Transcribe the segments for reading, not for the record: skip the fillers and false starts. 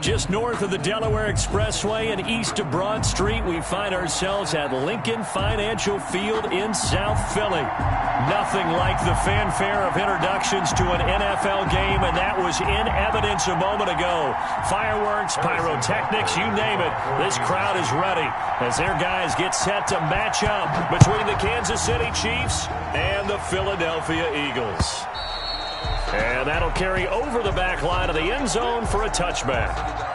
Just north of the Delaware Expressway and east of Broad Street, we find ourselves at Lincoln Financial Field in South Philly. Nothing like the fanfare of introductions to an NFL game, and that was in evidence a moment ago. Fireworks, pyrotechnics, you name it. This crowd is ready as their guys get set to match up between the Kansas City Chiefs and the Philadelphia Eagles. And that'll carry over the back line of the end zone for a touchback.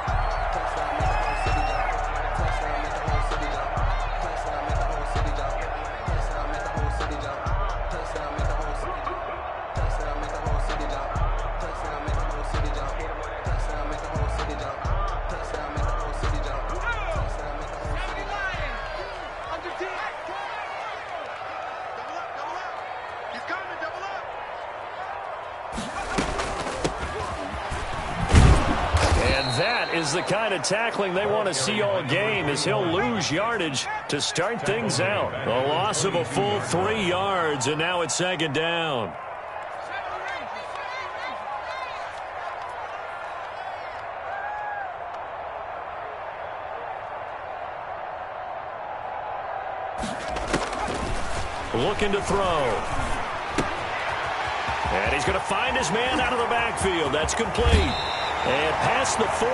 Is the kind of tackling they want to see all game, as he'll lose yardage to start things out. A loss of a full 3 yards, and now it's second down. Looking to throw. And he's going to find his man out of the backfield. That's complete. And past the 40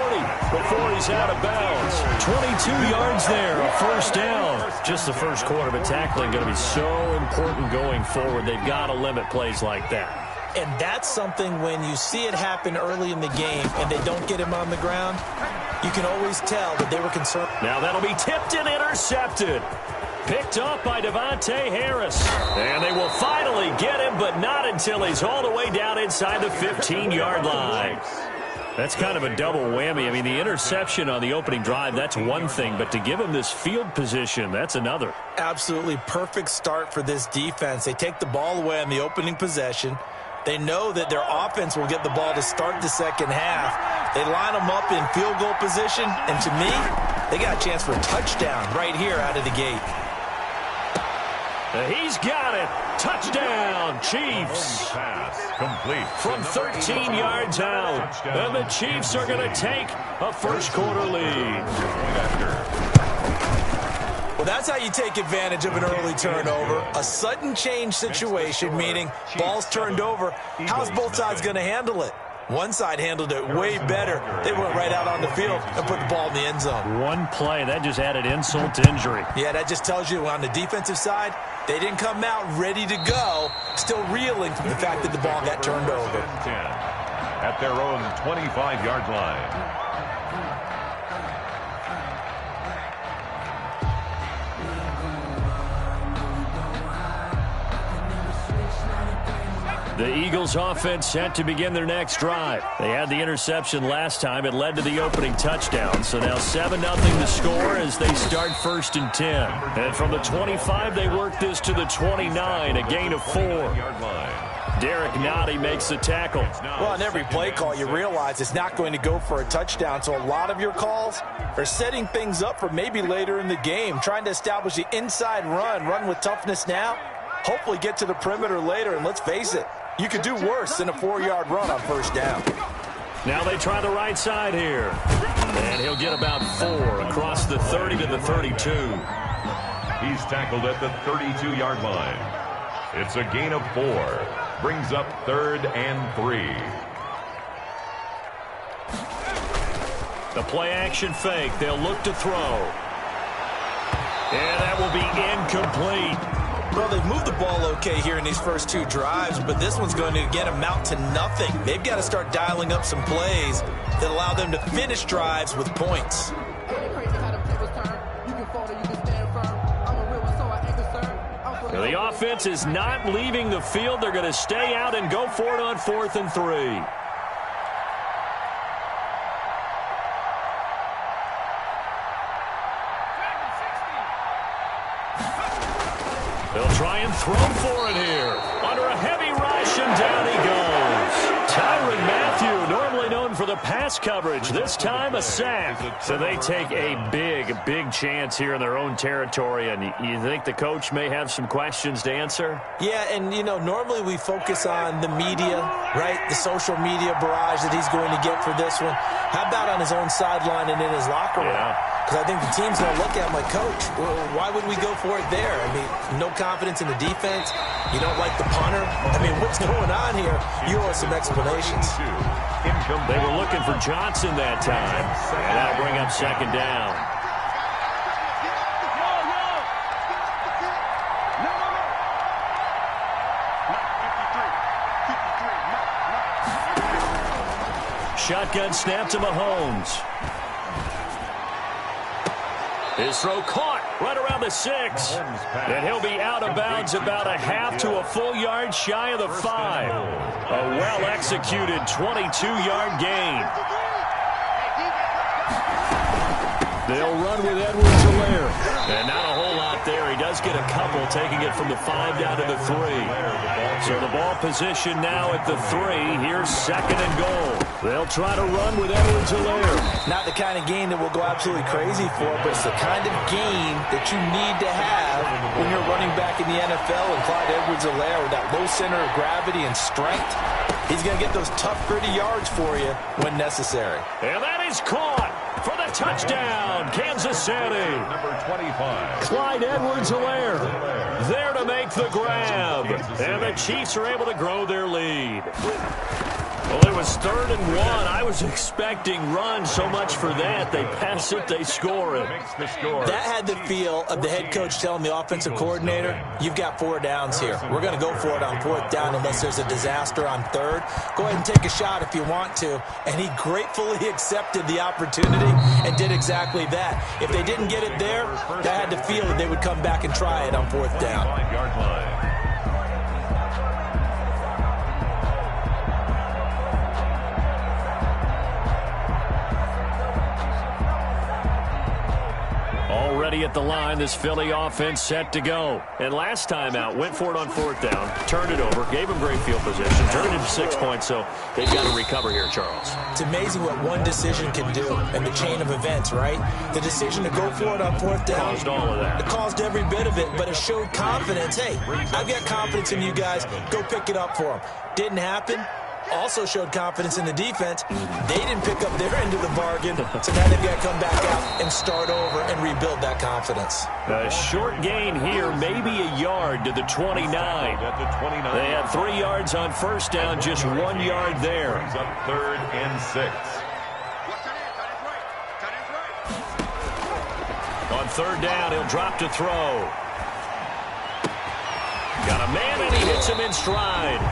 before he's out of bounds. 22 yards there, a first down. Just the first quarter, but tackling going to be so important going forward. They've got to limit plays like that. And that's something when you see it happen early in the game and they don't get him on the ground, you can always tell that they were concerned. Now that'll be tipped and intercepted. Picked up by Devontae Harris. And they will finally get him, but not until he's all the way down inside the 15-yard line. That's kind of a double whammy. I mean, the interception on the opening drive, that's one thing, but to give him this field position, that's another. Absolutely perfect start for this defense. They take the ball away on the opening possession. They know that their offense will get the ball to start the second half. They line them up in field goal position, and to me, they got a chance for a touchdown right here out of the gate. He's got it. Touchdown, Chiefs. Pass complete. From 13 yards out. And the Chiefs are going to take a first quarter lead. Well, that's how you take advantage of an early turnover. A sudden change situation, meaning ball's turned over. How's both sides going to handle it? One side handled it way better. They went right out on the field and put the ball in the end zone. One play, that just added insult to injury. Yeah, that just tells you on the defensive side, they didn't come out ready to go, still reeling from the fact that the ball got turned over. 10 at their own 25-yard line. The Eagles offense set to begin their next drive. They had the interception last time. It led to the opening touchdown. So now 7-0 to score as they start 1st and 10. And from the 25, they work this to the 29, a gain of 4. Derek Nottie makes the tackle. Well, on every play call, you realize it's not going to go for a touchdown. So a lot of your calls are setting things up for maybe later in the game, trying to establish the inside run with toughness now, hopefully get to the perimeter later, and let's face it, you could do worse than a 4-yard run on first down. Now they try the right side here. And he'll get about 4 across the 30 to the 32. He's tackled at the 32-yard line. It's a gain of 4. Brings up 3rd and 3. The play action fake. They'll look to throw. And that will be incomplete. Well, they've moved the ball okay here in these first 2 drives, but this one's going to, again, amount to nothing. They've got to start dialing up some plays that allow them to finish drives with points. Now, the offense is not leaving the field. They're going to stay out and go for it on 4th and 3. They'll try and throw for it here. Under a heavy rush, and down he goes. Tyrann Mathieu, normally known for the pass coverage, this time a sack. So they take a big chance here in their own territory, and you think the coach may have some questions to answer? Yeah, and, you know, normally we focus on the media, right, the social media barrage that he's going to get for this one. How about on his own sideline and in his locker room? Because I think the team's going to look at him like, Coach, well, why would we go for it there? I mean, no confidence in the defense. You don't like the punter. I mean, what's going on here? You owe us some explanations. They were looking for Johnson that time, and that'll bring up second down. Shotgun snap to Mahomes. His throw caught right around the 6. And he'll be out of bounds about a half to a full yard shy of the 5. A well-executed 22-yard gain. They'll run with Edwards-Helaire. And not a whole lot there. He does get a couple, taking it from the 5 down to the 3. So the ball position now at the 3. Here's second and goal. They'll try to run with Edwards-Helaire. Not the kind of game that we'll go absolutely crazy for, but it's the kind of game that you need to have when you're running back in the NFL. And Clyde Edwards-Helaire, with that low center of gravity and strength, he's going to get those tough, gritty yards for you when necessary. And that is caught for the touchdown, Kansas City. Number 25. Clyde Edwards-Helaire there to make the grab. And the Chiefs are able to grow their lead. Well, it was 3rd and 1. I was expecting runs, so much for that. They pass it, they score it. That had the feel of the head coach telling the offensive coordinator, you've got 4 downs here. We're going to go for it on 4th down unless there's a disaster on 3rd. Go ahead and take a shot if you want to. And he gratefully accepted the opportunity and did exactly that. If they didn't get it there, that had the feel that they would come back and try it on 4th down. 5-yard line. Already at the line, this Philly offense set to go. And last time out, went for it on 4th down, turned it over, gave them great field position, turned it into 6 points, so they've got to recover here, Charles. It's amazing what one decision can do in the chain of events, right? The decision to go for it on 4th down. Caused all of that. It caused every bit of it, but it showed confidence. Hey, I've got confidence in you guys. Go pick it up for them. Didn't happen. Also showed confidence in the defense. They didn't pick up their end of the bargain, so now they've got to come back out and start over and rebuild that confidence. A short gain here, maybe a yard to the 29. They had 3 yards on 1st down, just 1 yard there. Brings up 3rd and 6. On 3rd down, he'll drop to throw. Got a man, and he hits him in stride.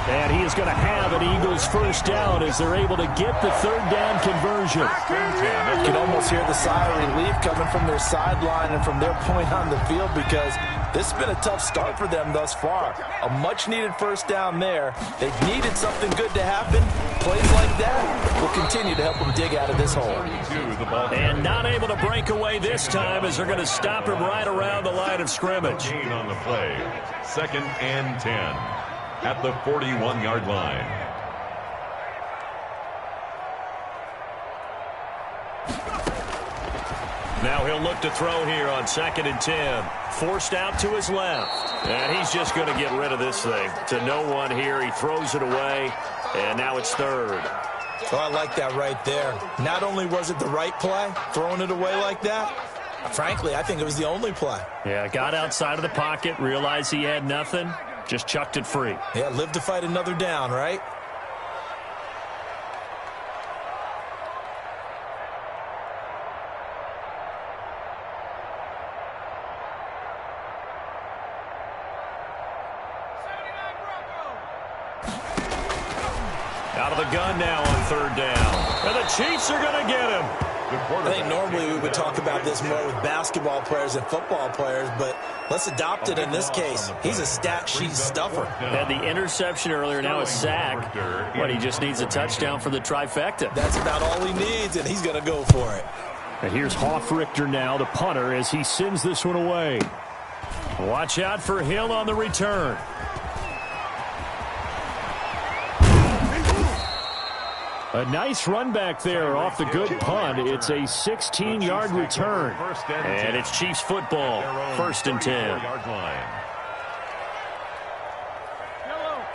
And he is going to have an Eagles 1st down as they're able to get the 3rd down conversion. You can almost hear the sigh of relief coming from their sideline and from their point on the field, because this has been a tough start for them thus far. A much-needed 1st down there. They've needed something good to happen. Plays like that will continue to help them dig out of this hole. And not able to break away this time as they're going to stop him right around the line of scrimmage. On the play, 2nd and 10. At the 41-yard line. Now he'll look to throw here on 2nd and 10. Forced out to his left. And he's just going to get rid of this thing. To no one here. He throws it away. And now it's 3rd. Oh, I like that right there. Not only was it the right play, throwing it away like that, frankly, I think it was the only play. Yeah, got outside of the pocket, realized he had nothing. Just chucked it free. Yeah, live to fight another down, right? Out of the gun now on 3rd down. And the Chiefs are going to get him. I think normally we would talk about this more with basketball players and football players, but let's adopt it in this case. He's a stat sheet stuffer. Had the interception earlier, now a sack. But he just needs a touchdown for the trifecta. That's about all he needs, and he's going to go for it. And here's Hoffrichter now, the punter, as he sends this one away. Watch out for Hill on the return. A nice run back there off the good punt. It's a 16-yard return. And it's Chiefs football, 1st and 10.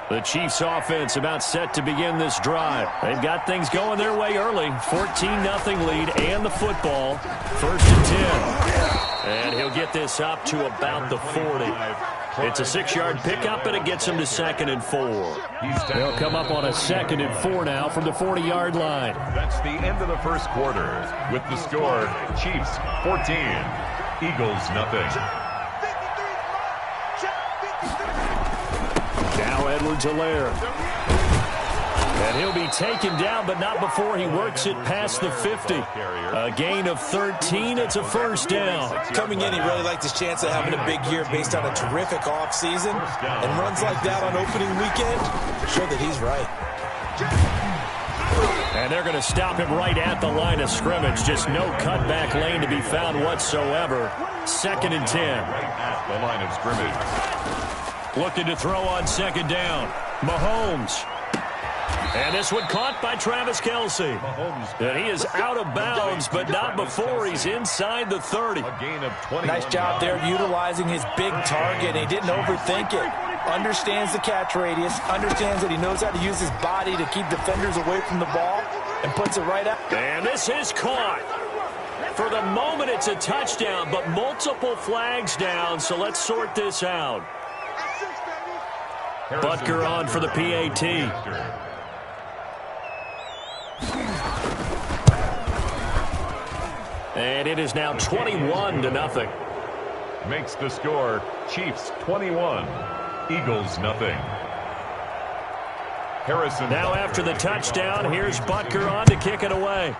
The Chiefs offense about set to begin this drive. They've got things going their way early. 14-0 lead and the football. 1st and 10. And he'll get this up to about the 40. It's a 6-yard pickup, and it gets him to 2nd and 4. They'll come up on a 2nd and 4 now from the 40-yard line. That's the end of the first quarter. With the score, Chiefs 14, Eagles nothing. Now Edwards-Helaire. And he'll be taken down, but not before he works it past the 50. A gain of 13. It's a 1st down. Coming in, he really liked his chance of having a big year based on a terrific offseason. And runs like that on opening weekend show that he's right. And they're going to stop him right at the line of scrimmage. Just no cutback lane to be found whatsoever. 2nd and 10. Right at the line of scrimmage. Looking to throw on 2nd down. Mahomes. And this one caught by Travis Kelce. And he is out of bounds, but not before he's inside the 30. A gain of 20. Nice job there utilizing his big target. He didn't overthink it. Understands the catch radius. Understands that he knows how to use his body to keep defenders away from the ball. And puts it right out. And this is caught. For the moment, it's a touchdown, but multiple flags down, so let's sort this out. Butker on for the PAT. And it is now 21-0. Makes the score, Chiefs 21, Eagles nothing. Harrison. Now after the touchdown, here's Butker on to kick it away.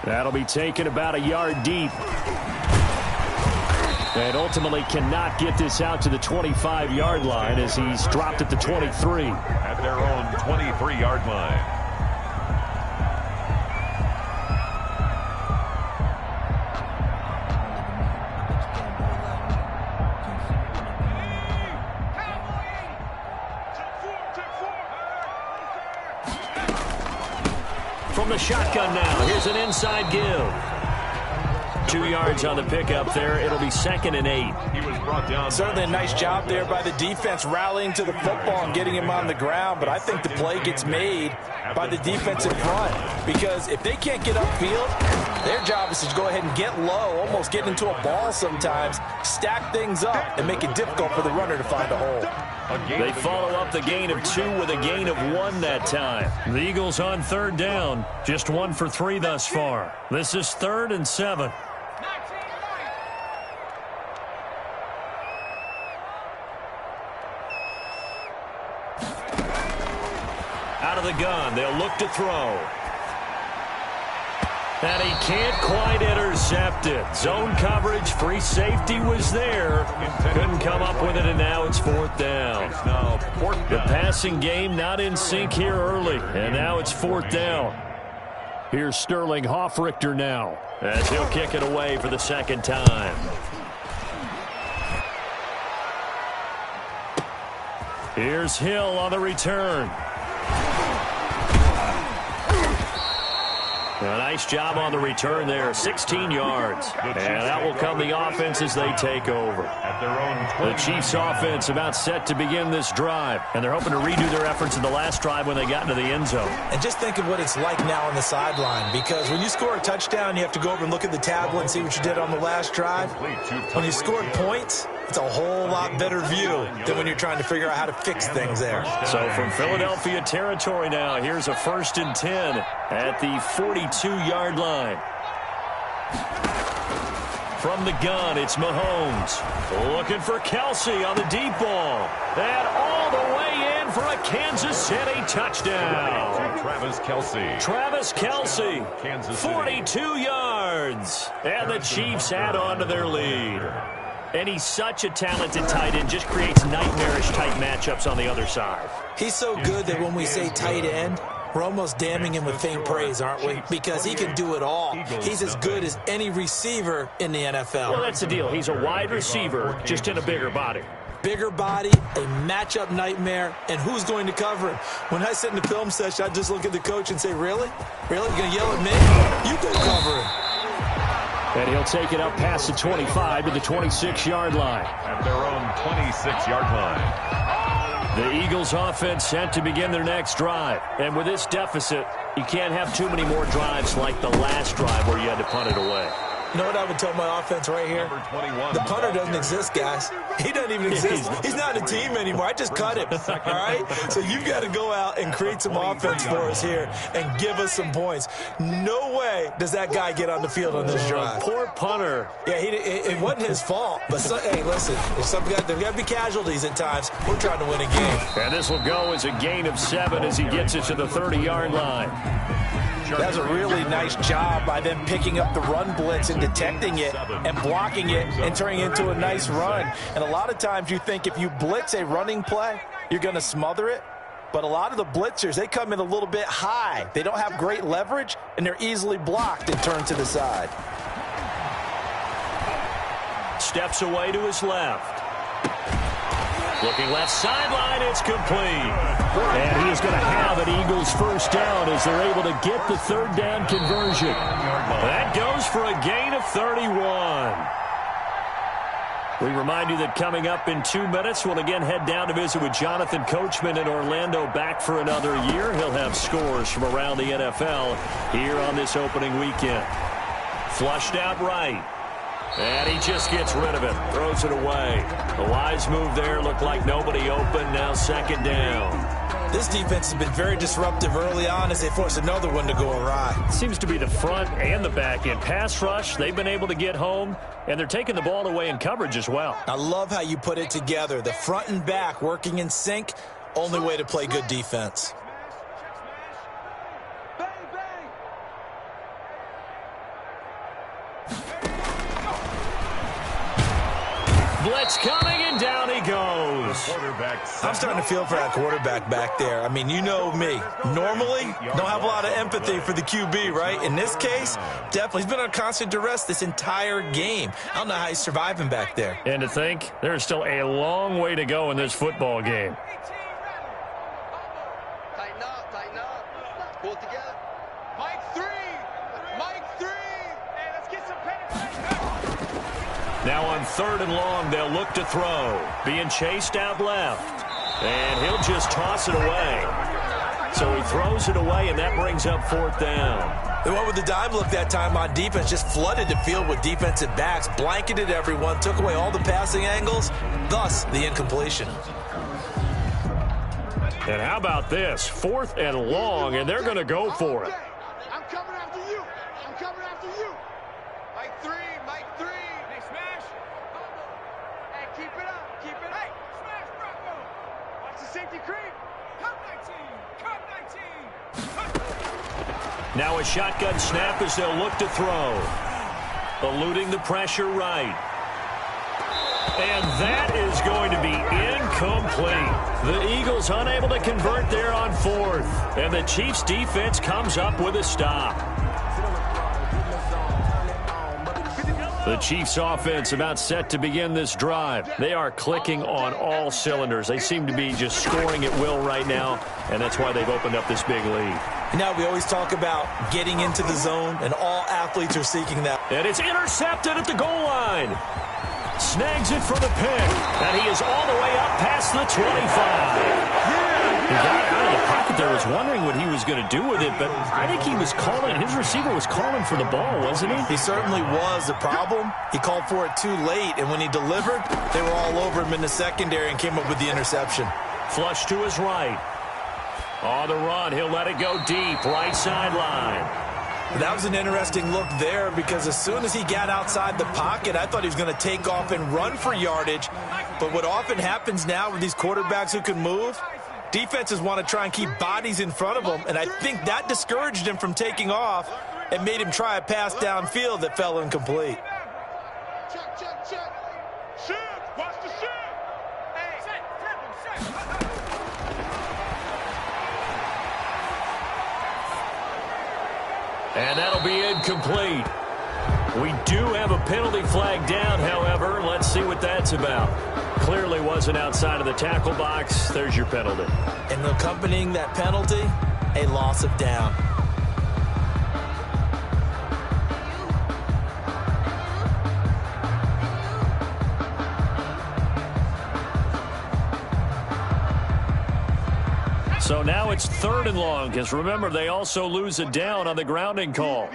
That'll be taken about a yard deep. And ultimately cannot get this out to the 25-yard line as he's dropped at the 23. At their own 23-yard line. From the shotgun now, here's an inside give. 2 yards on the pickup there. It'll be 2nd and 8. He was brought down. Certainly a nice job there by the defense rallying to the football and getting him on the ground. But I think the play gets made by the defensive front. Because if they can't get upfield, their job is to go ahead and get low, almost get into a ball sometimes, stack things up, and make it difficult for the runner to find a hole. They follow up the gain of 2 with a gain of 1 that time. The Eagles on 3rd down. Just 1 for 3 thus far. This is 3rd and 7. Out of the gun, they'll look to throw. And he can't quite intercept it. Zone coverage, free safety was there. Couldn't come up with it, and now it's 4th down. The passing game not in sync here early, and now it's 4th down. Here's Sterling Hoffrichter now, as he'll kick it away for the 2nd time. Here's Hill on the return. A nice job on the return there, 16 yards. And out will come the offense as they take over. The Chiefs offense about set to begin this drive. And they're hoping to redo their efforts in the last drive when they got into the end zone. And just think of what it's like now on the sideline. Because when you score a touchdown, you have to go over and look at the tablet and see what you did on the last drive. When you scored points, it's a whole lot better view than when you're trying to figure out how to fix things there. So from Philadelphia territory now, here's a 1st and 10 at the 42-yard line. From the gun, it's Mahomes. Looking for Kelce on the deep ball. And all the way in for a Kansas City touchdown. Travis Kelce. Travis Kelce, Kansas City. 42 yards. And the Chiefs add on to their lead. And he's such a talented tight end, just creates nightmarish-type matchups on the other side. He's so good that when we say tight end, we're almost damning him with faint praise, aren't we? Because he can do it all. He's as good as any receiver in the NFL. Well, that's the deal. He's a wide receiver, just in a bigger body. Bigger body, a matchup nightmare, and who's going to cover him? When I sit in the film session, I just look at the coach and say, really? Really? You're going to yell at me? You go cover him. And he'll take it up past the 25 to the 26-yard line. At their own 26-yard line. The Eagles offense set to begin their next drive. And with this deficit, you can't have too many more drives like the last drive where you had to punt it away. You know what I would tell my offense right here? The punter doesn't exist, guys. He doesn't even exist. He's not a team anymore. I just cut him, all right? So you've got to go out and create some offense for us here and give us some points. No way does that guy get on the field on this drive. Poor punter. Yeah, it wasn't his fault. But, hey, listen, there's got to be casualties at times. We're trying to win a game. And this will go as a gain of 7 as he gets it to the 30-yard line. That's a really nice job by them picking up the run blitz and detecting it and blocking it and turning it into a nice run. And a lot of times you think if you blitz a running play, you're going to smother it. But a lot of the blitzers, they come in a little bit high. They don't have great leverage, and they're easily blocked and turned to the side. Steps away to his left. Looking left sideline, it's complete. And he is going to have an Eagles first down as they're able to get the third down conversion. That goes for a gain of 31. We remind you that coming up in 2 minutes, we'll again head down to visit with Jonathan Coachman in Orlando, back for another year. He'll have scores from around the NFL here on this opening weekend. Flushed out right. And he just gets rid of it, throws it away. The wise move there, looked like nobody open, now second down. This defense has been very disruptive early on as they force another one to go awry. Seems to be the front and the back end. Pass rush, they've been able to get home, and they're taking the ball away in coverage as well. I love how you put it together. The front and back working in sync, only way to play good defense. Blitz coming, and down he goes. I'm starting to feel for that quarterback back there. I mean, you know me. Normally, don't have a lot of empathy for the QB, right? In this case, definitely. He's been on constant duress this entire game. I don't know how he's surviving back there. And to think, there's still a long way to go in this football game. Tighten up. Pull it together. Mike 3. Hey, let's get some penetration. Now on 3rd and long, they'll look to throw. Being chased out left. And he'll just toss it away. So he throws it away, and that brings up 4th down. The one with the dime look that time on defense just flooded the field with defensive backs, blanketed everyone, took away all the passing angles, thus the incompletion. And how about this? 4th and long, and they're going to go for it. I'm coming after you. Mike 3. Hey, smash. Hey, keep it up. Hey, smash, Bronco. Watch the safety creep. Come 19. Now a shotgun snap as they'll look to throw. Eluding the pressure right. And that is going to be incomplete. The Eagles unable to convert there on 4th. And the Chiefs defense comes up with a stop. The Chiefs offense about set to begin this drive. They are clicking on all cylinders. They seem to be just scoring at will right now, and that's why they've opened up this big lead. Now we always talk about getting into the zone, and all athletes are seeking that. And it's intercepted at the goal line. Snags it for the pick, and he is all the way up past the 25. He got out of the pocket there. Was wondering what he was going to do with it, but I think he was calling. His receiver was calling for the ball, wasn't he? He certainly was. The problem, he called for it too late, and when he delivered, they were all over him in the secondary and came up with the interception. Flush to his right. On the run, he'll let it go deep, right sideline. That was an interesting look there because as soon as he got outside the pocket, I thought he was going to take off and run for yardage. But what often happens now with these quarterbacks who can move, defenses want to try and keep bodies in front of them, and I think that discouraged him from taking off and made him try a pass downfield that fell incomplete. Check. Shoot. Watch the shoot. Hey. Set. And that'll be incomplete. We do have a penalty flag down, however. Let's see what that's about. Clearly wasn't outside of the tackle box. There's your penalty. And accompanying that penalty, a loss of down. now it's 3rd and long, because remember, they also lose a down on the grounding call.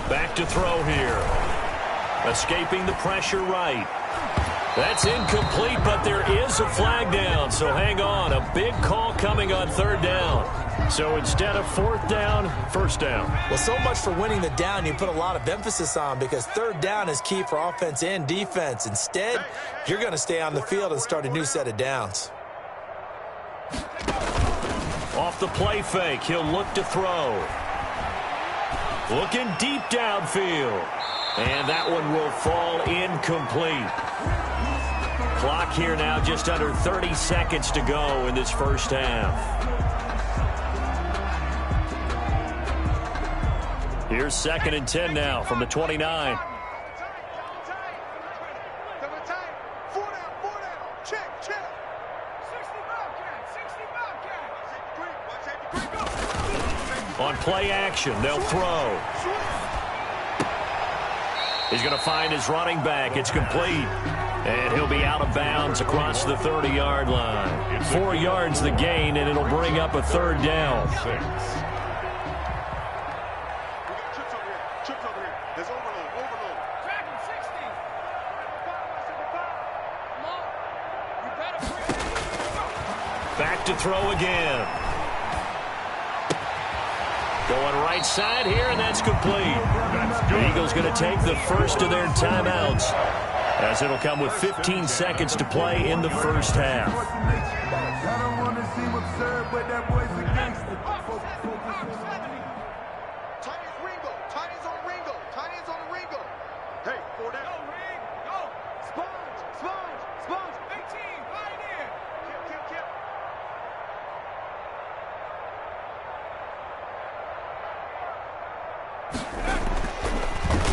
Back to throw here. Escaping the pressure right. That's incomplete, but there is a flag down, so hang on. A big call coming on 3rd down. So instead of 4th down, 1st down. Well, so much for winning the down you put a lot of emphasis on, because 3rd down is key for offense and defense. Instead, you're going to stay on the field and start a new set of downs. Off the play fake, he'll look to throw. Looking deep downfield. And that one will fall incomplete. Clock here now just under 30 seconds to go in this first half. Here's 2nd and 10 now from the 29. On play action, they'll throw. He's going to find his running back. It's complete. And he'll be out of bounds across the 30-yard line. 4 yards the gain, and it'll bring up a 3rd down. Back to throw again. Going right side here, and that's complete. The Eagles going to take the first of their timeouts, as it'll come with 15 seconds to play in the first half. Hey, 4 down. Go, Ring. Go. Sponge. 18, pioneer. Kip.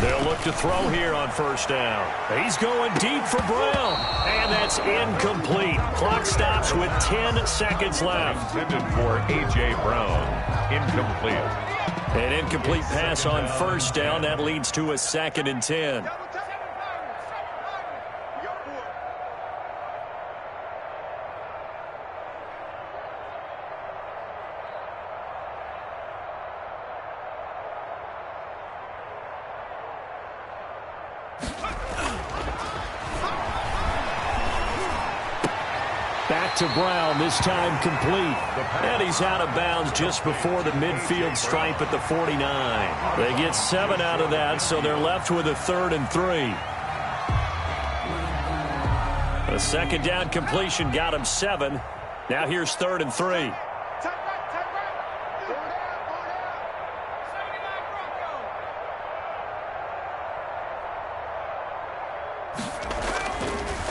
They'll look to throw here on 1st down. He's going deep for Brown. And that's incomplete. Clock stops with 10 seconds left. Intended for A.J. Brown. Incomplete. An incomplete pass on 1st down. That leads to a 2nd and 10. Back to Brown, this time complete. And he's out of bounds just before the midfield stripe at the 49. They get 7 out of that, so they're left with a 3rd and 3. A 2nd down completion got him 7. Now here's 3rd and 3.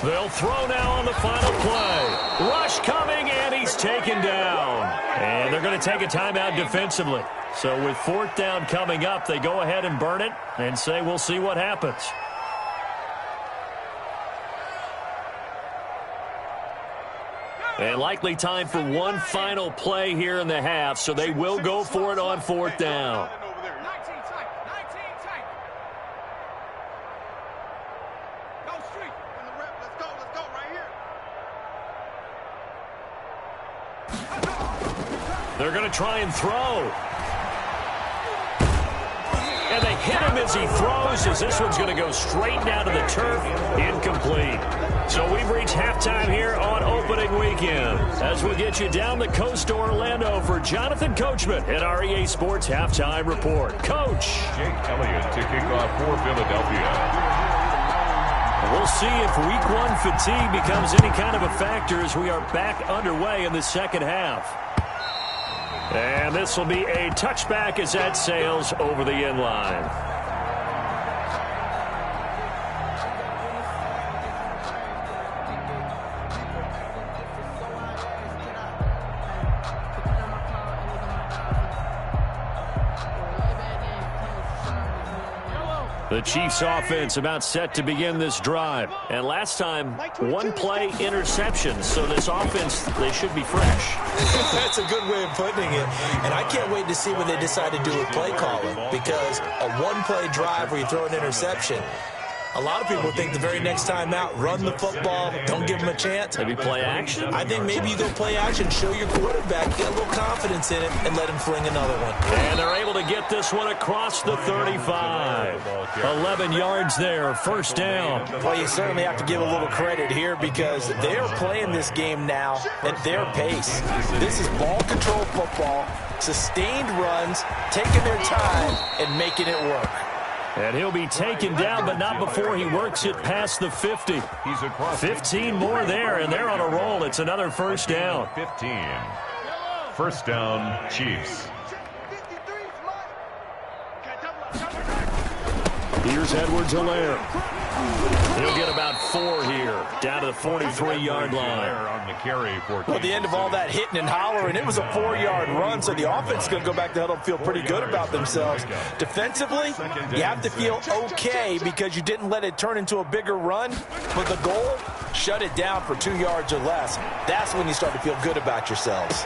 They'll throw now on the final play. Rush coming, and he's taken down. And they're going to take a timeout defensively. So with 4th down coming up, they go ahead and burn it and say we'll see what happens. And likely time for one final play here in the half, so they will go for it on 4th down. They're going to try and throw. And they hit him as he throws, as this one's going to go straight down to the turf. Incomplete. So we've reached halftime here on opening weekend, as we'll get you down the coast to Orlando for Jonathan Coachman at our EA Sports Halftime Report. Coach. Jake Elliott to kick off for Philadelphia. We'll see if week 1 fatigue becomes any kind of a factor as we are back underway in the second half. And this will be a touchback as that sails over the end line. The Chiefs offense about set to begin this drive. And last time, one-play interception. So this offense, they should be fresh. That's a good way of putting it. And I can't wait to see what they decide to do with play calling. Because a one-play drive where you throw an interception, a lot of people think the very next time out, run the football, don't give them a chance. Maybe play action? I think maybe you go play action, show your quarterback, get a little confidence in it, and let him fling another one. And they're able to get this one across the 35. 11 yards there, first down. Well, you certainly have to give a little credit here because they're playing this game now at their pace. This is ball control football, sustained runs, taking their time, and making it work. And he'll be taken down, but not before he works it past the 50. He's across 15 more there, and they're on a roll. It's another first down. 15. First down, Chiefs. Here's Edwards-Helaire. He'll get about 4 here, down to the 43-yard line. On the carry for Well, at the end of all that hitting and hollering, it was a 4-yard run, so the offense is going to go back to huddle and feel pretty good about themselves. Defensively, you have to feel okay because you didn't let it turn into a bigger run, but the goal, shut it down for 2 yards or less. That's when you start to feel good about yourselves.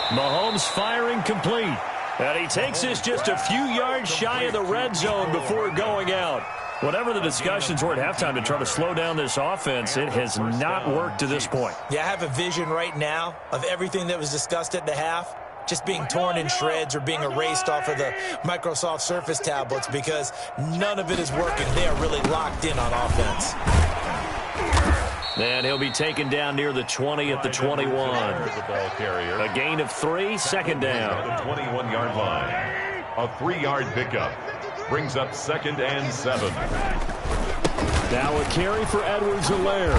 Mahomes firing complete. And he takes this just a few yards shy of the red zone before going out. Whatever the discussions were at halftime to try to slow down this offense, it has not worked to this point. Yeah, I have a vision right now of everything that was discussed at the half just being torn in shreds or being erased off of the Microsoft Surface tablets because none of it is working. They are really locked in on offense. And he'll be taken down near the 20 at the 21. A gain of 3, second down. The 21-yard line. A 3-yard pickup. Brings up 2nd and 7. Now a carry for Edwards-Helaire.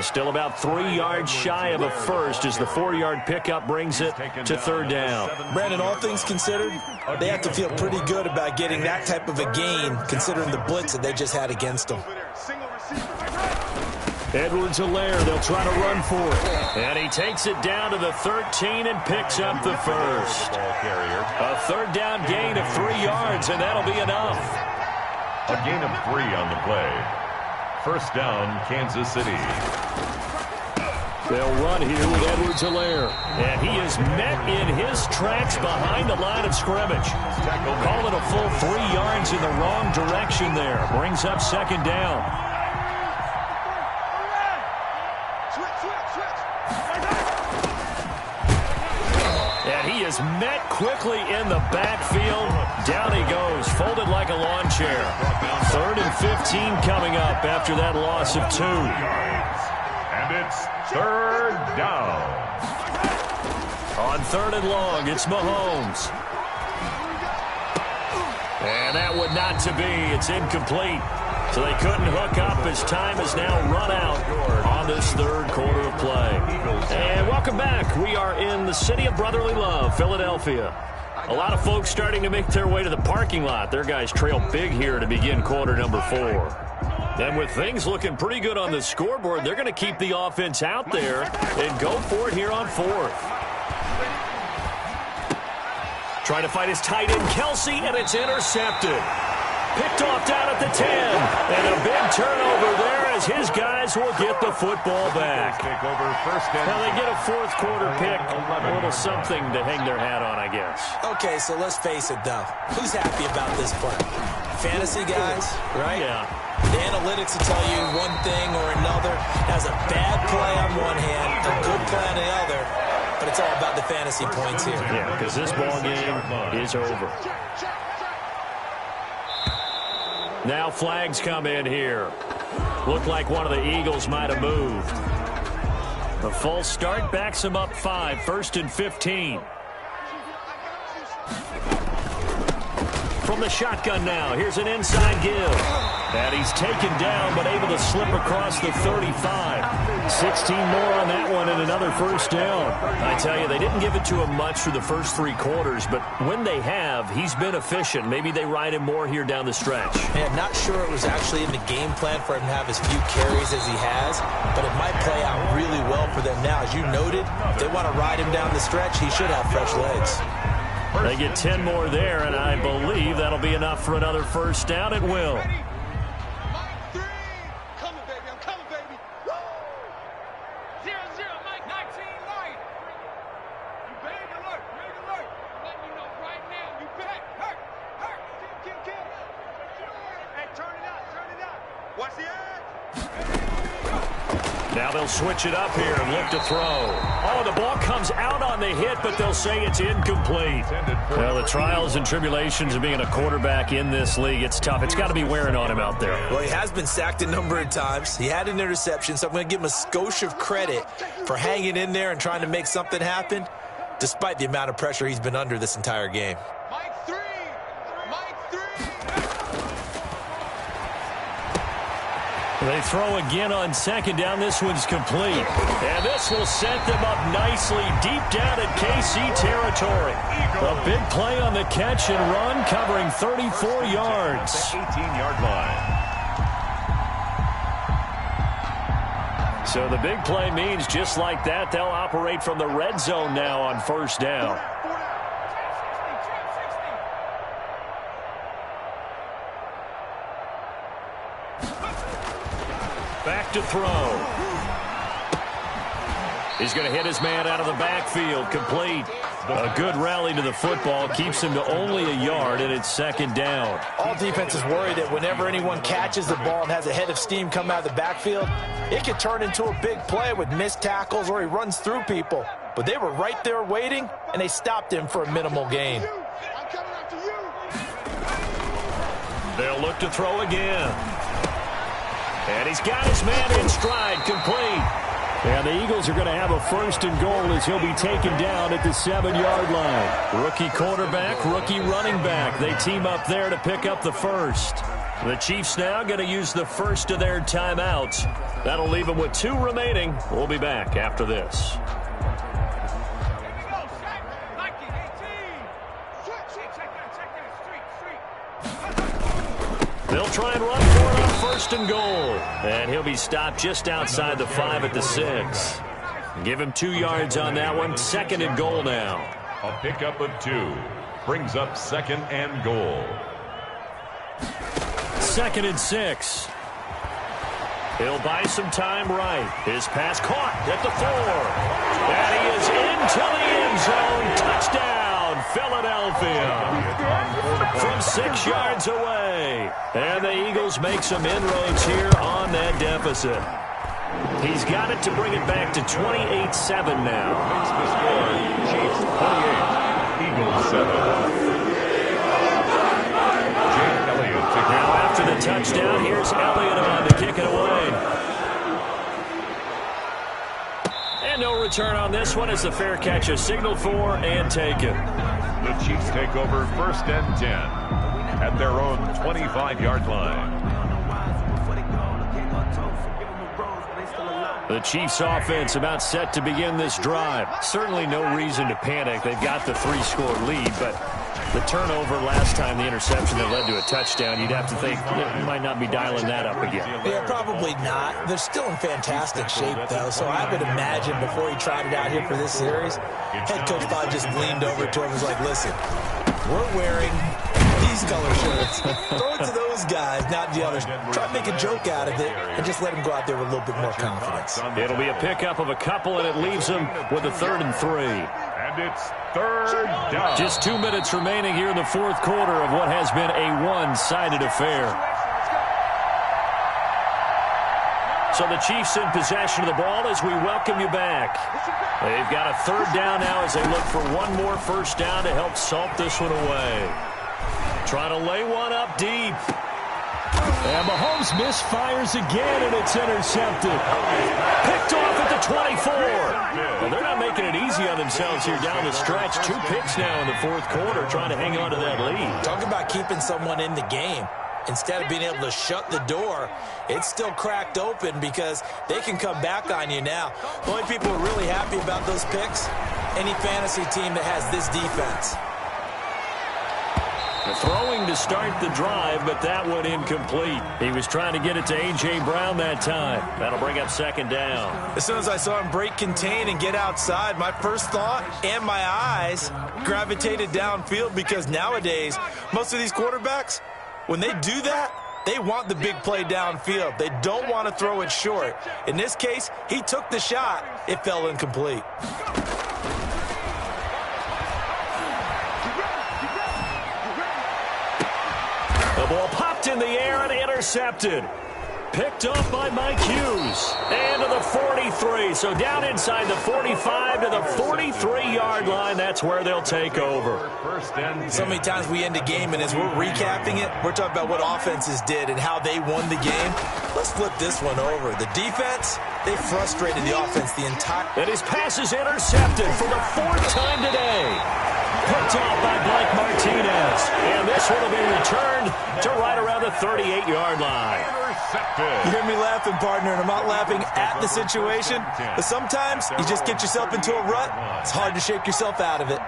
Still about 3 yards shy of a first as the 4-yard pickup brings it to third down. Brandon, all things considered, they have to feel pretty good about getting that type of a gain considering the blitz that they just had against them. Edwards-Helaire, they'll try to run for it. And he takes it down to the 13 and picks up the first. A third down gain of 3 yards, and that'll be enough. A gain of 3 on the play. First down, Kansas City. They'll run here with Edwards-Helaire. And he is met in his tracks behind the line of scrimmage. Call it a full 3 yards in the wrong direction there. Brings up second down. Is met quickly in the backfield. Down he goes, folded like a lawn chair. 3rd and 15 coming up after that loss of 2. And it's 3rd down. On 3rd and long, it's Mahomes. And that would not to be. It's incomplete. So they couldn't hook up as time has now run out on this third quarter of play. And welcome back. We are in the city of brotherly love, Philadelphia. A lot of folks starting to make their way to the parking lot. Their guys trail big here to begin quarter number 4. And with things looking pretty good on the scoreboard, they're going to keep the offense out there and go for it here on 4th. Trying to fight his tight end, Kelsey, and it's intercepted. Picked off down at the 10. And a big turnover there as his guys will get the football back. Now they get a 4th quarter pick. A little something to hang their hat on, I guess. Okay, so let's face it, though. Who's happy about this play? Fantasy guys, right? Yeah. The analytics will tell you one thing or another. Has a bad play on one hand, a good play on the other. But it's all about the fantasy points here. Yeah, because this ball game is over. Now flags come in here. Looked like one of the Eagles might have moved. The false start backs him up 5, 1st and 15. From the shotgun now, here's an inside give. And he's taken down, but able to slip across the 35. 16 more on that one and another first down. I tell you, they didn't give it to him much through the first 3 quarters, but when they have, he's been efficient. Maybe they ride him more here down the stretch. And not sure it was actually in the game plan for him to have as few carries as he has, but it might play out really well for them now. As you noted, if they want to ride him down the stretch, he should have fresh legs. They get 10 more there, and I believe that'll be enough for another first down. It will. Mike 3. Coming, baby. I'm coming, baby. Woo! 0-0, Mike 19, light. You big alert. Big alert. Letting you know right now. You back. Hurt. Kill. Hey, turn it out. Watch the edge. Now they'll switch it up here and look to throw. Oh, the ball comes out on the hit, but they'll say it's incomplete. Well, the trials and tribulations of being a quarterback in this league, it's tough. It's got to be wearing on him out there. Well, he has been sacked a number of times. He had an interception, so I'm going to give him a skosh of credit for hanging in there and trying to make something happen, despite the amount of pressure he's been under this entire game. Mike 3. They throw again on second down. This one's complete. And this will set them up nicely deep down at KC territory. A big play on the catch and run, covering 34 yards. 18-yard line. So the big play means just like that, they'll operate from the red zone now on first down. Back to throw. He's going to hit his man out of the backfield. Complete. A good rally to the football keeps him to only a yard, and it's second down. All defenses worry that whenever anyone catches the ball and has a head of steam come out of the backfield, it could turn into a big play with missed tackles or he runs through people. But they were right there waiting, and they stopped him for a minimal gain. They'll look to throw again. And he's got his man in stride, complete. And the Eagles are going to have a first and goal as he'll be taken down at the 7-yard line. Rookie quarterback, rookie running back. They team up there to pick up the first. The Chiefs now going to use the first of their timeouts. That'll leave them with 2 remaining. We'll be back after this. They'll try and run for it on first and goal. And he'll be stopped just outside the 5 at the 6. Give him 2 yards on that one. Second and goal now. A pickup of 2 brings up second and goal. Second and 6. He'll buy some time right. His pass caught at the 4. And he is into the end zone. Touchdown, Philadelphia. From 6 yards away. And the Eagles make some inroads here on that deficit. He's got it to bring it back to 28-7 now. Makes the score Chiefs 28, Eagles 7. Now after the touchdown, here's Elliott on to kick it away. And no return on this one as the fair catch is signaled for and taken. The Chiefs take over first and 10 at their own 25-yard line. The Chiefs offense about set to begin this drive. Certainly no reason to panic. They've got the 3-score lead, but the turnover last time, the interception that led to a touchdown, you'd have to think they might not be dialing that up again. Yeah, probably not. They're still in fantastic shape, though, so I would imagine before he tried it out here for this series, head coach probably just leaned over to him and was like, listen, we're wearing these color shirts. Throw it to those guys, not the others. Try to make a joke out of it and just let them go out there with a little bit more confidence. It'll be a pickup of a couple, and it leaves them with a 3rd and 3. And it's third down. Just 2 minutes remaining here in the fourth quarter of what has been a one-sided affair. So the Chiefs in possession of the ball as we welcome you back. They've got a 3rd down now as they look for one more first down to help salt this one away. Trying to lay one up deep. And Mahomes misfires again, and it's intercepted. Picked off at the 24. Well, they're not making it easy on themselves here down the stretch. 2 picks now in the fourth quarter, trying to hang on to that lead. Talk about keeping someone in the game. Instead of being able to shut the door, it's still cracked open because they can come back on you now. The only people who are really happy about those picks, any fantasy team that has this defense. Throwing to start the drive, but that one incomplete. He was trying to get it to A.J. Brown that time. That'll bring up second down. As soon as I saw him break contain and get outside, my first thought and my eyes gravitated downfield, because nowadays, most of these quarterbacks, when they do that, they want the big play downfield. They don't want to throw it short. In this case, he took the shot. It fell incomplete. The ball popped in the air and intercepted. Picked off by Mike Hughes. And to the 43. So down inside the 45 to the 43-yard line. That's where they'll take over. So many times we end a game, and as we're recapping it, we're talking about what offenses did and how they won the game. Let's flip this one over. The defense, they frustrated the offense the entire... And his pass is intercepted for the 4th time today. Picked off by Blake Martinez. And this one will be returned to right around the 38-yard line. You hear me laughing, partner, and I'm not laughing at the situation. But sometimes you just get yourself into a rut. It's hard to shake yourself out of it.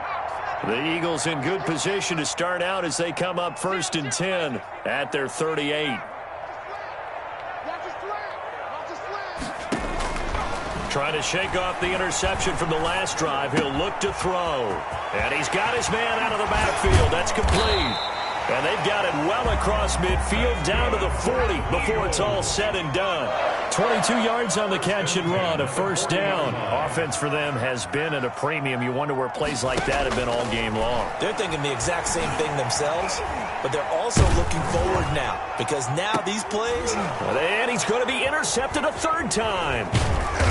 The Eagles in good position to start out as they come up 1st and 10 at their 38. Trying to shake off the interception from the last drive. He'll look to throw. And he's got his man out of the backfield. That's complete. And they've got it well across midfield down to the 40 before it's all said and done. 22 yards on the catch and run, a 1st down. Offense for them has been at a premium. You wonder where plays like that have been all game long. They're thinking the exact same thing themselves, but they're also looking forward now, because now these plays... And he's going to be intercepted a 3rd time.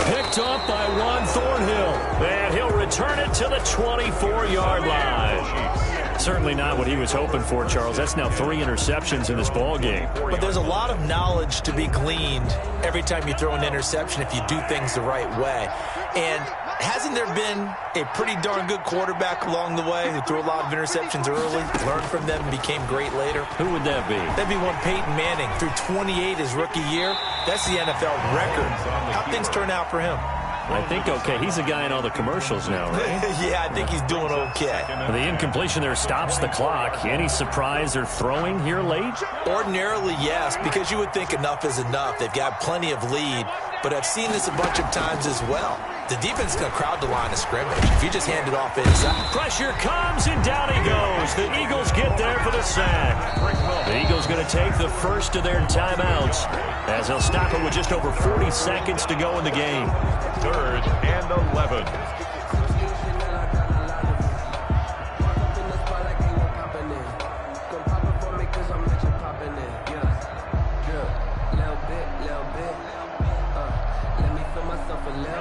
Picked off by Juan Thornhill. And he'll return it to the 24-yard line. Certainly not what he was hoping for, Charles. That's now 3 interceptions in this ball game. But there's a lot of knowledge to be gleaned every time you throw an interception if you do things the right way. And hasn't there been a pretty darn good quarterback along the way who threw a lot of interceptions early, learned from them, and became great later? Who would that be? That'd be one Peyton Manning. Threw 28 his rookie year. That's the NFL record. How'd things turn out for him? I think okay. He's a guy in all the commercials now, right? Yeah, I think he's doing okay. The incompletion there stops the clock. Any surprise they're throwing here late? Ordinarily, yes, because you would think enough is enough. They've got plenty of lead, but I've seen this a bunch of times as well. The defense is going to crowd the line of scrimmage. If you just hand it off inside. Pressure comes, and down he goes. The Eagles get there for the sack. The Eagles going to take the first of their timeouts as they'll stop it with just over 40 seconds to go in the game. 3rd and 11.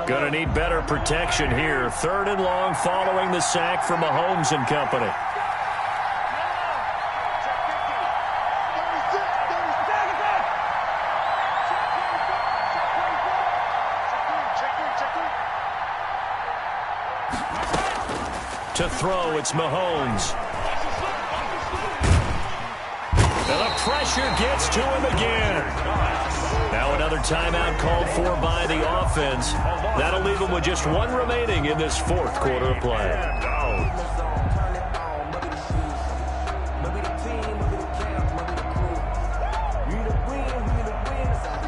Going to need better protection here. 3rd and long following the sack from Mahomes and company. To throw, it's Mahomes. And the pressure gets to him again. Now another timeout called for by the offense. That'll leave them with just 1 remaining in this 4th quarter of play.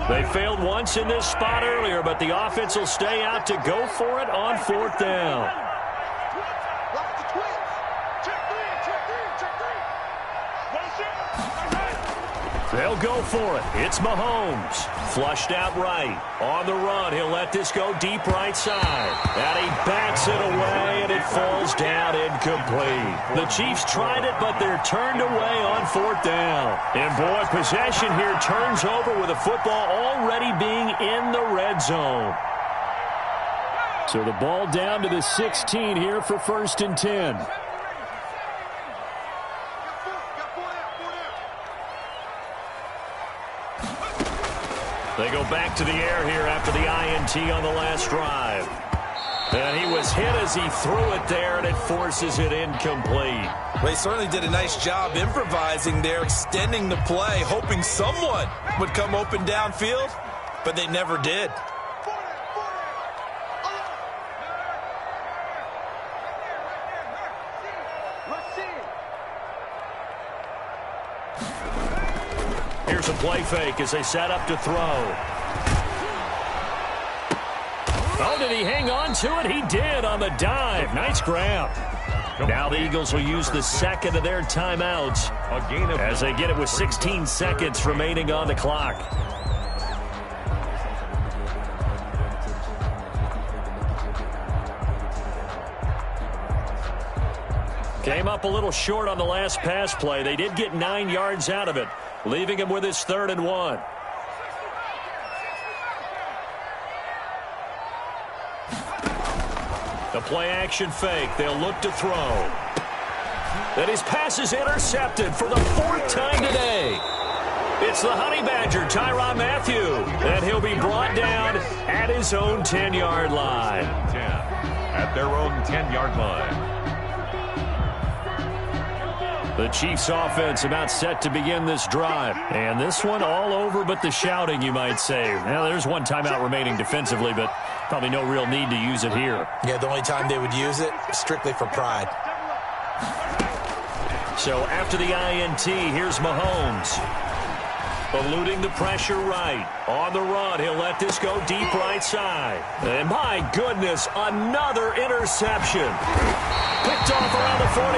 They failed once in this spot earlier, but the offense will stay out to go for it on 4th down. They'll go for it. It's Mahomes. Flushed out right. On the run, he'll let this go deep right side. And he bats it away, and it falls down incomplete. The Chiefs tried it, but they're turned away on 4th down. And boy, possession here turns over with the football already being in the red zone. So the ball down to the 16 here for 1st and 10. They go back to the air here after the INT on the last drive. And he was hit as he threw it there, and it forces it incomplete. Well, he certainly did a nice job improvising there, extending the play, hoping someone would come open downfield, but they never did. Here's a play fake as they set up to throw. Oh, did he hang on to it? He did on the dive. Nice grab. Now the Eagles will use the second of their timeouts as they get it with 16 seconds remaining on the clock. Came up a little short on the last pass play. They did get 9 yards out of it, leaving him with his 3rd and 1. The play action fake. They'll look to throw. And his pass is intercepted for the 4th time today. It's the Honey Badger, Tyrann Mathieu, and he'll be brought down at his own 10-yard line. 10 at their own 10-yard line. The Chiefs offense about set to begin this drive. And this one all over but the shouting, you might say. Now, there's one timeout remaining defensively, but probably no real need to use it here. Yeah, the only time they would use it, strictly for pride. So after the INT, here's Mahomes. Eluding the pressure right. On the run, he'll let this go deep right side. And my goodness, another interception. Picked off around the 41.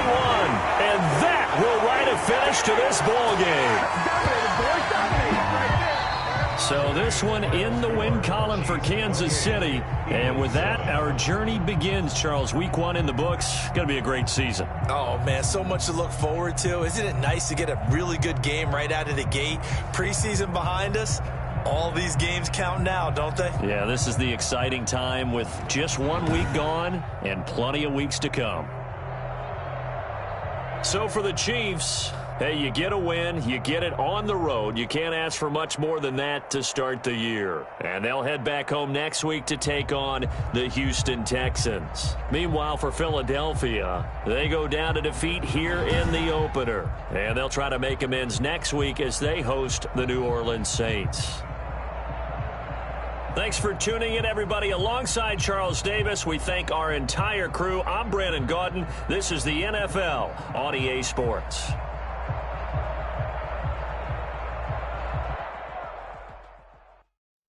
And that will write a finish to this ball game. So this one in the win column for Kansas City. And with that, our journey begins, Charles. Week 1 in the books. Going to be a great season. Oh, man, so much to look forward to. Isn't it nice to get a really good game right out of the gate? Preseason behind us. All these games count now, don't they? Yeah, this is the exciting time with just 1 week gone and plenty of weeks to come. So for the Chiefs, hey, you get a win, you get it on the road. You can't ask for much more than that to start the year. And they'll head back home next week to take on the Houston Texans. Meanwhile, for Philadelphia, they go down to defeat here in the opener. And they'll try to make amends next week as they host the New Orleans Saints. Thanks for tuning in, everybody. Alongside Charles Davis, we thank our entire crew. I'm Brandon Gaudin. This is the NFL on EA Sports.